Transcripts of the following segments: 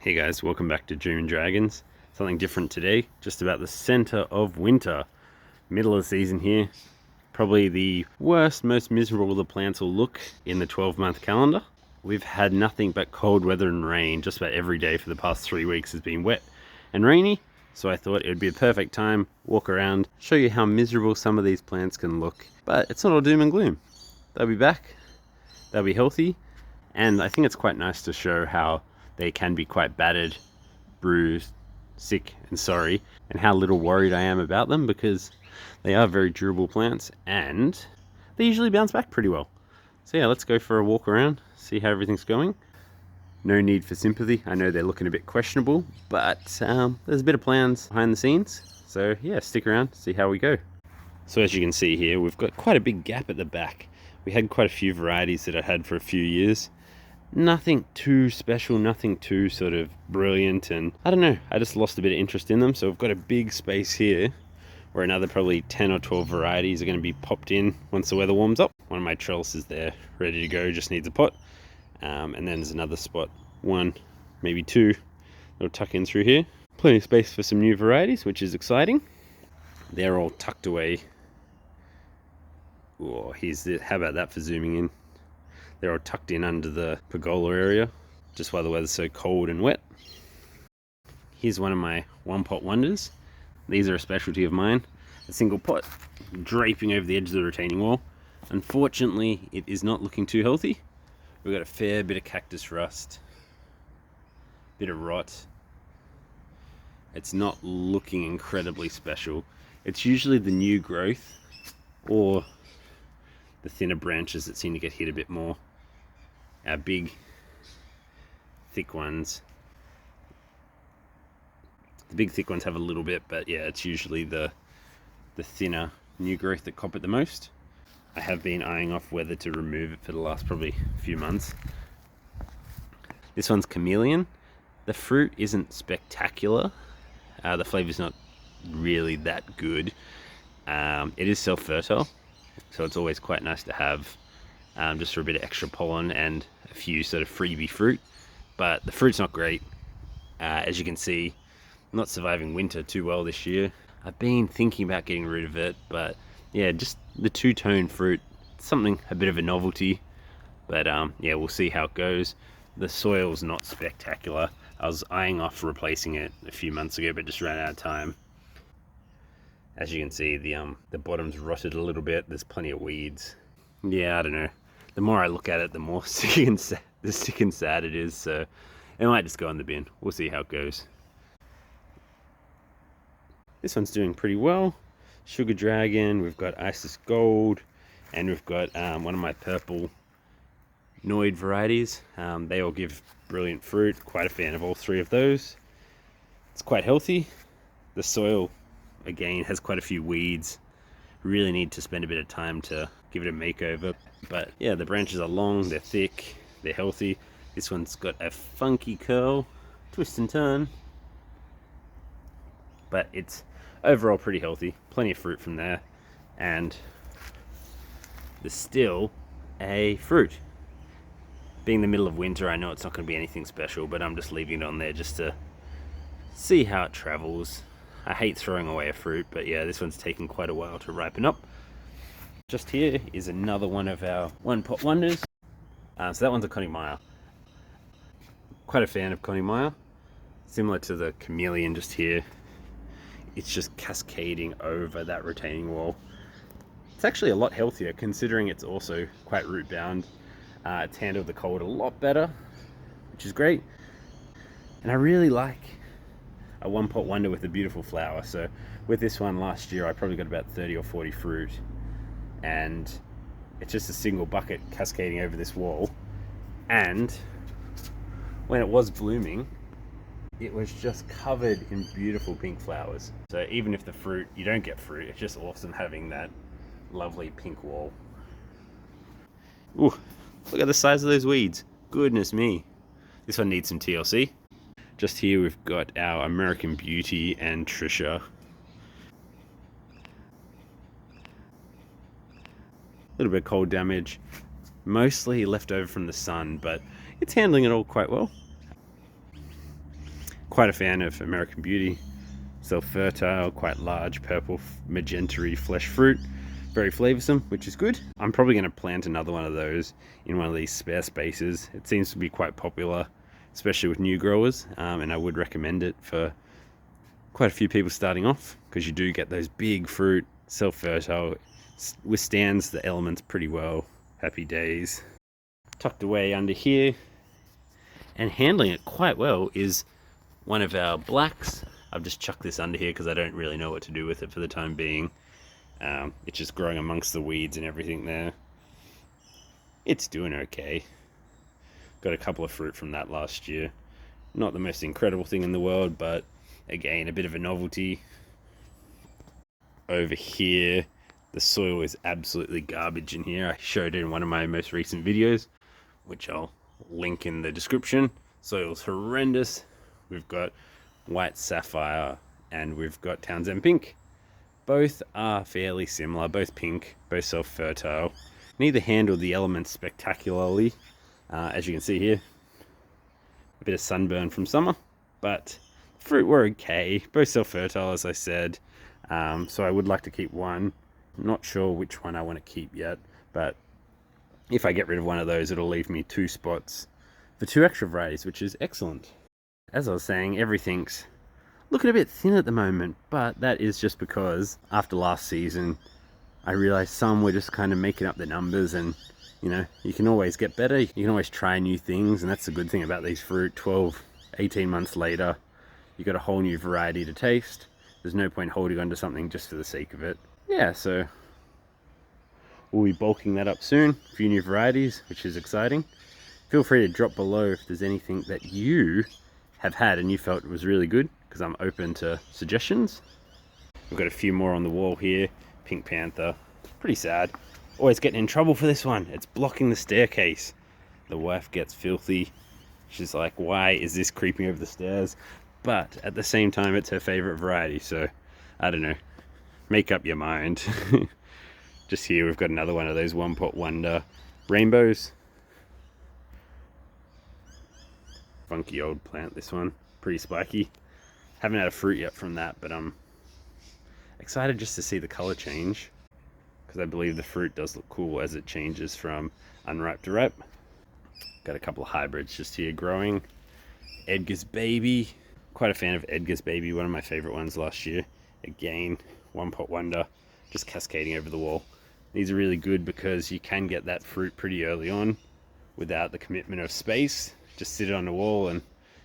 Hey guys, welcome back to June Dragons. Something different today, just about the center of winter. Middle of the season here. Probably the worst, most miserable the plants will look in the 12-month calendar. We've had nothing but cold weather and rain. Just about every day for the past 3 weeks has been wet and rainy. So I thought it would be a perfect time, walk around, show you how miserable some of these plants can look. But it's not all doom and gloom. They'll be back, they'll be healthy, and I think it's quite nice to show how they can be quite battered, bruised, sick and sorry, and how little worried I am about them, because they are very durable plants and they usually bounce back pretty well. So yeah, let's go for a walk around, see how everything's going. No need for sympathy. I know they're looking a bit questionable, but there's a bit of plans behind the scenes. So yeah, stick around, see how we go. So as you can see here, we've got quite a big gap at the back. We had quite a few varieties that I had for a few years. Nothing too special, nothing too sort of brilliant, and I don't know, I just lost a bit of interest in them. So we've got a big space here where another probably 10 or 12 varieties are going to be popped in once the weather warms up. One of my trellises there ready to go, just needs a pot. And then there's another spot, one, maybe two, that'll tuck in through here. Plenty of space for some new varieties, which is exciting. They're all tucked away. Oh, how about that for zooming in? They're all tucked in under the pergola area, just while the weather's so cold and wet. Here's one of my one-pot wonders. These are a specialty of mine. A single pot draping over the edge of the retaining wall. Unfortunately, it is not looking too healthy. We've got a fair bit of cactus rust, bit of rot. It's not looking incredibly special. It's usually the new growth or the thinner branches that seem to get hit a bit more. Our big, thick ones. The big, thick ones have a little bit, but yeah, it's usually the thinner new growth that cop it the most. I have been eyeing off whether to remove it for the last probably few months. This one's chameleon. The fruit isn't spectacular. The flavor's not really that good. It is self-fertile, so it's always quite nice to have just for a bit of extra pollen and a few sort of freebie fruit. But the fruit's not great. As you can see, not surviving winter too well this year. I've been thinking about getting rid of it, but yeah, just the two-tone fruit, something, a bit of a novelty. But yeah, we'll see how it goes. The soil's not spectacular. I was eyeing off replacing it a few months ago, but just ran out of time. As you can see, the bottom's rotted a little bit. There's plenty of weeds. Yeah, I don't know. The more I look at it, the more sick and sad it is. So it might just go in the bin. We'll see how it goes. This one's doing pretty well. Sugar Dragon, we've got Isis Gold, and we've got one of my purple Noid varieties. They all give brilliant fruit. Quite a fan of all three of those. It's quite healthy. The soil, again, has quite a few weeds. Really need to spend a bit of time to give it a makeover. But yeah, the branches are long, they're thick, they're healthy. This one's got a funky curl, twist and turn. But it's overall pretty healthy. Plenty of fruit from there. And there's still a fruit. Being the middle of winter, I know it's not going to be anything special, but I'm just leaving it on there just to see how it travels. I hate throwing away a fruit, but yeah, this one's taken quite a while to ripen up. Just here is another one of our one-pot wonders. So that one's a Chimira. Quite a fan of Chimira. Similar to the chameleon just here. It's just cascading over that retaining wall. It's actually a lot healthier considering it's also quite root bound. It's handled the cold a lot better, which is great. And I really like a one-pot wonder with a beautiful flower. So with this one last year, I probably got about 30 or 40 fruit, and it's just a single bucket cascading over this wall. And when it was blooming, it was just covered in beautiful pink flowers. So even if the fruit, you don't get fruit, it's just awesome having that lovely pink wall. Ooh, look at the size of those weeds. Goodness me. This one needs some TLC. Just here we've got our American Beauty and Trisha. A little bit of cold damage, mostly left over from the sun, but it's handling it all quite well. Quite a fan of American Beauty. Self-fertile, quite large, purple, magenta-y flesh fruit. Very flavoursome, which is good. I'm probably going to plant another one of those in one of these spare spaces. It seems to be quite popular, especially with new growers, and I would recommend it for quite a few people starting off, because you do get those big fruit, self-fertile, withstands the elements pretty well. Happy days. Tucked away under here and handling it quite well is one of our blacks. I've just chucked this under here because I don't really know what to do with it for the time being. It's just growing amongst the weeds and everything there. It's doing okay. Got a couple of fruit from that last year. Not the most incredible thing in the world, but again, a bit of a novelty. Over here, the soil is absolutely garbage in here. I showed it in one of my most recent videos, which I'll link in the description. Soil's horrendous. We've got white sapphire and we've got Townsend pink. Both are fairly similar, both pink, both self-fertile. Neither handled the elements spectacularly. As you can see here, a bit of sunburn from summer, but fruit were okay. Both self-fertile, as I said. So I would like to keep one. I'm not sure which one I want to keep yet, but if I get rid of one of those, it'll leave me 2 spots for 2 extra varieties, which is excellent. As I was saying, everything's looking a bit thin at the moment, but that is just because after last season, I realized some were just kind of making up the numbers, and you know, you can always get better. You can always try new things, and that's the good thing about these fruit. 12, 18 months later, you got a whole new variety to taste. There's no point holding on to something just for the sake of it. Yeah, so we'll be bulking that up soon. A few new varieties, which is exciting. Feel free to drop below if there's anything that you have had and you felt was really good, because I'm open to suggestions. We've got a few more on the wall here. Pink Panther, pretty sad. Always getting in trouble for this one. It's blocking the staircase. The wife gets filthy. She's like, why is this creeping over the stairs? But at the same time, it's her favorite variety, so I don't know. Make up your mind. Just here, we've got another one of those one pot wonder rainbows. Funky old plant, this one. Pretty spiky. Haven't had a fruit yet from that, but I'm excited just to see the color change, because I believe the fruit does look cool as it changes from unripe to ripe. Got a couple of hybrids just here growing. Edgar's Baby. Quite a fan of Edgar's Baby, one of my favorite ones last year. Again, one pot wonder, just cascading over the wall. These are really good because you can get that fruit pretty early on without the commitment of space. Just sit it on the wall, and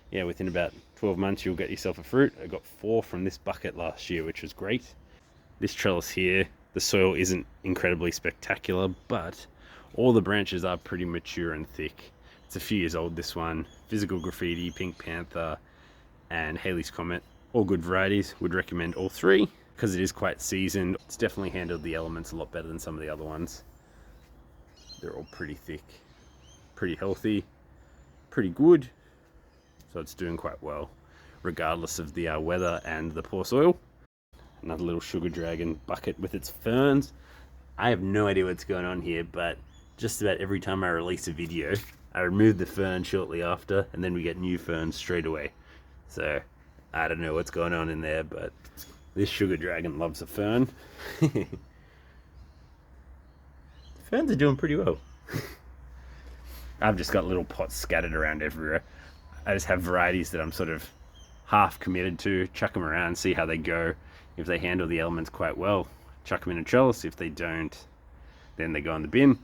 yeah, within about 12 months you'll get yourself a fruit. I got 4 from this bucket last year, which was great. This trellis here, the soil isn't incredibly spectacular, but all the branches are pretty mature and thick. It's a few years old, this one. Physical Graffiti, Pink Panther, and Haley's Comet. All good varieties. Would recommend all 3 because it is quite seasoned. It's definitely handled the elements a lot better than some of the other ones. They're all pretty thick, pretty healthy, pretty good. So it's doing quite well, regardless of the weather and the poor soil. Another little sugar dragon bucket with its ferns. I have no idea what's going on here, but just about every time I release a video, I remove the fern shortly after, and then we get new ferns straight away. So I don't know what's going on in there, but this sugar dragon loves a fern. Ferns are doing pretty well. I've just got little pots scattered around everywhere. I just have varieties that I'm sort of half committed to. Chuck them around, see how they go. If they handle the elements quite well, chuck them in a trellis. If they don't, then they go in the bin.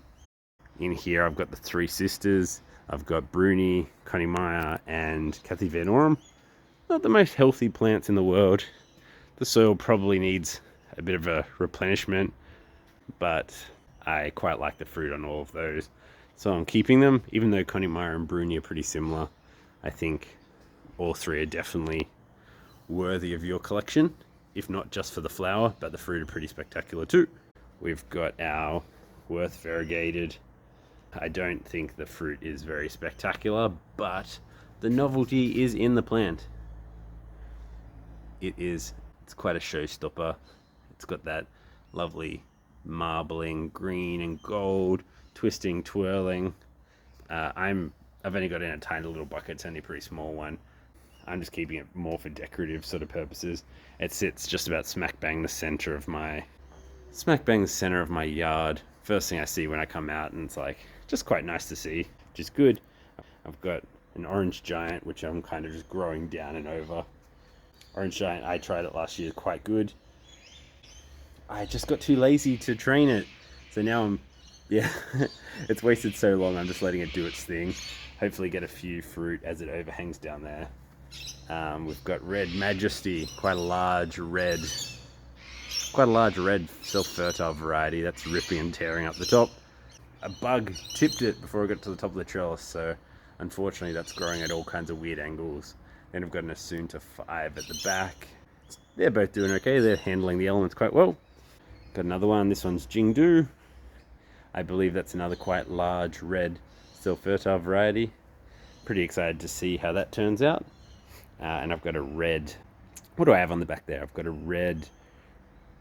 In here I've got the 3 sisters. I've got Bruni, Chimira, and Kathy Van Orum. Not the most healthy plants in the world. The soil probably needs a bit of a replenishment, but I quite like the fruit on all of those. So I'm keeping them, even though Chimira and Bruni are pretty similar. I think all 3 are definitely worthy of your collection, if not just for the flower, but the fruit are pretty spectacular too. We've got our Worth variegated. I don't think the fruit is very spectacular, but the novelty is in the plant. It's quite a showstopper. It's got that lovely marbling green and gold, twisting, twirling. I've only got in a tiny little bucket. It's only a pretty small one. I'm just keeping it more for decorative sort of purposes. It sits just about smack bang the center of my yard. First thing I see when I come out, and it's like just quite nice to see, which is good. I've got an orange giant, which I'm kind of just growing down and over. Orange giant, I tried it last year, quite good. I just got too lazy to train it, so now it's wasted so long. I'm just letting it do its thing. Hopefully get a few fruit as it overhangs down there. We've got Red Majesty, quite a large red self-fertile variety. That's ripping and tearing up the top. A bug tipped it before I got to the top of the trellis, so unfortunately that's growing at all kinds of weird angles. Then I've got an Asunta 5 at the back. They're both doing okay. They're handling the elements quite well. Got another one. This one's Jing. I believe that's another quite large red self-fertile variety. Pretty excited to see how that turns out. And I've got a red, what do I have on the back there? I've got a red,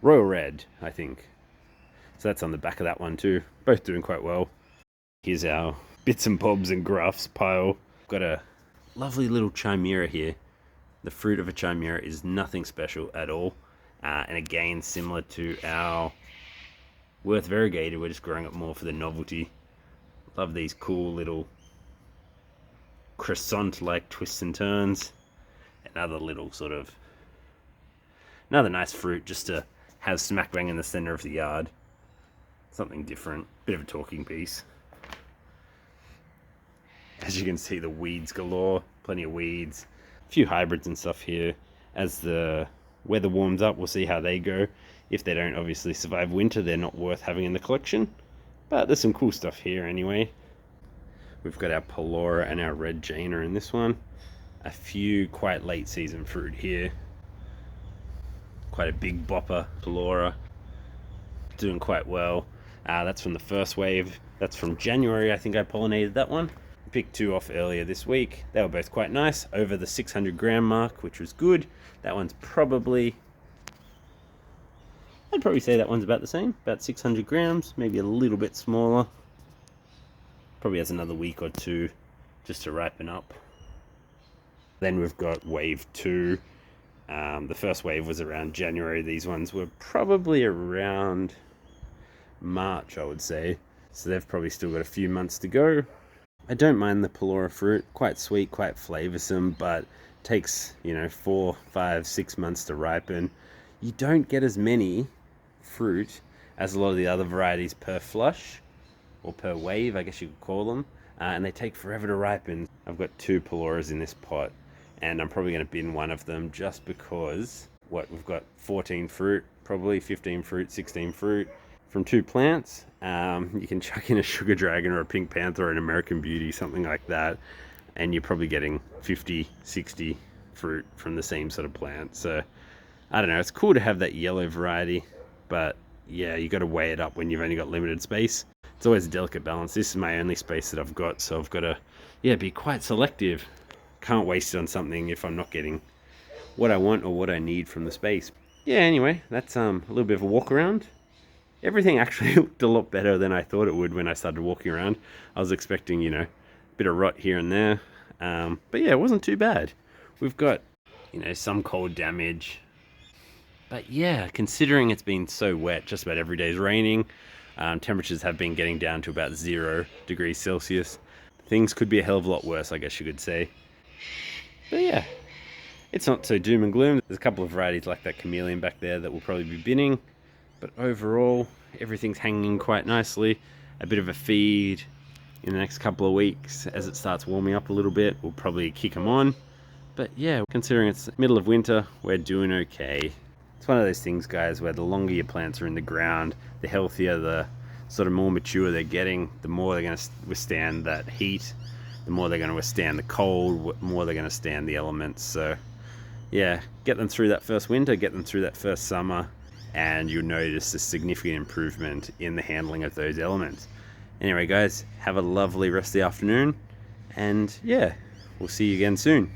royal red, I think. So that's on the back of that one too. Both doing quite well. Here's our bits and bobs and grafts pile. Got a lovely little Chimira here. The fruit of a Chimira is nothing special at all. And again, similar to our variegated, we're just growing it more for the novelty. Love these cool little croissant-like twists and turns. Another nice fruit just to have smack bang in the center of the yard. Something different, bit of a talking piece. As you can see, the weeds galore, plenty of weeds. A few hybrids and stuff here. As the weather warms up, we'll see how they go. If they don't obviously survive winter, they're not worth having in the collection. But there's some cool stuff here anyway. We've got our Pelora and our Red Jer in this one. A few quite late season fruit here. Quite a big bopper Pelora. Doing quite well. That's from the first wave. That's from January. I think I pollinated that one. Picked 2 off earlier this week. They were both quite nice. Over the 600 gram mark, which was good. That one's probably, I'd probably say that one's about the same. About 600 grams, maybe a little bit smaller. Probably has another week or two just to ripen up. Then we've got wave 2. The first wave was around January. These ones were probably around March, I would say. So they've probably still got a few months to go. I don't mind the Pelora fruit. Quite sweet, quite flavoursome, but takes, 4, 5, 6 months to ripen. You don't get as many fruit as a lot of the other varieties per flush, or per wave, I guess you could call them. And they take forever to ripen. I've got 2 Peloras in this pot, and I'm probably going to bin one of them just because, we've got 14 fruit, probably 15 fruit, 16 fruit from 2 plants. You can chuck in a Sugar Dragon or a Pink Panther or an American Beauty, something like that, and you're probably getting 50, 60 fruit from the same sort of plant. So, I don't know, it's cool to have that yellow variety, but yeah, you got to weigh it up when you've only got limited space. It's always a delicate balance. This is my only space that I've got, so I've got to, be quite selective. Can't waste it on something if I'm not getting what I want or what I need from the space. Yeah, anyway, that's a little bit of a walk around. Everything actually looked a lot better than I thought it would when I started walking around. I was expecting, a bit of rot here and there. But yeah, it wasn't too bad. We've got, some cold damage. But yeah, considering it's been so wet, just about every day is raining. Temperatures have been getting down to about 0 degrees Celsius. Things could be a hell of a lot worse, I guess you could say. But yeah, it's not so doom and gloom. There's a couple of varieties like that chameleon back there that we'll probably be binning. But overall, everything's hanging quite nicely. A bit of a feed in the next couple of weeks as it starts warming up a little bit. We'll probably kick them on. But yeah, considering it's middle of winter, we're doing okay. It's one of those things, guys, where the longer your plants are in the ground, the healthier, the sort of more mature they're getting, the more they're going to withstand that heat, the more they're going to withstand the cold, the more they're going to stand the elements. So yeah, get them through that first winter, get them through that first summer, and you'll notice a significant improvement in the handling of those elements. Anyway, guys, have a lovely rest of the afternoon, and yeah, we'll see you again soon.